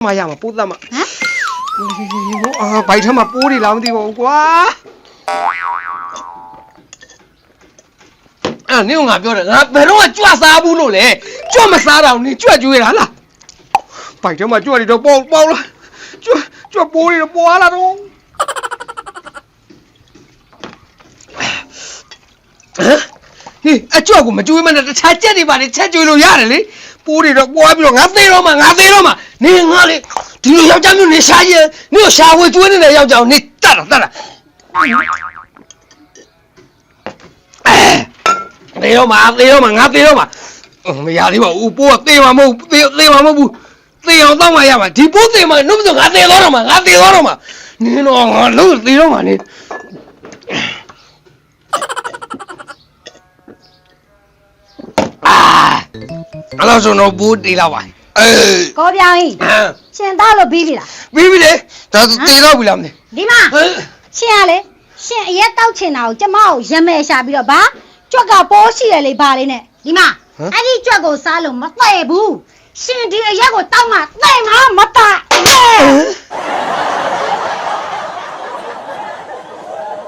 妈呀嘛，不怎么。啊，白天嘛玻璃啷的我瓜。啊，你用俺表的，俺白天嘛抓啥不弄嘞？抓么啥了？你抓就完了。白天嘛抓你都包了，抓玻璃都包了都。嘿，啊，抓过嘛？抓嘛那拆这里吧，你拆就了呀嘞。玻璃都包不了，俺对了嘛，你俺嘞。ဒီလိုယောက်ျားမျိုးနေရှားရင်你有ရှာဝေကျွေးနေတဲ့ယောက်ျားကိုနေတတ်တာသေတော့မှာငါသေတော့မှာမရသေးပါဘူးပိုးကသေမှာမဟုတ်သေမှာမဟုတ်ဘူးသေအောင်တောက်မှရမှာဒီပိုးသေမှာနှုတ်ဆိုငါသေတော့မှာနင်းတော့ငါလုံးသေတော့မှာနေအဲ့တော့ဆိုတော့ပိုးတေးတော့ပါကိုပြောင်းကြီးရှင်သားလို့ပြီးပြီလားပြီးပြီလေဒါတေတော့ပြီလားမသိဒီမှာရှင်ကလေရှင်အရက်တောက်ချင်တာကိုကျမကိုရမဲရှာပြီးတော့ဗာကြွက်ကပိုးရှိတယ်လေဗာလေးနဲ့ဒီမှာအဲ့ဒီကြွက်ကိုစားလို့မသိဘူးရှင်ဒီအရက်ကိုတောက်မှသိမှာမ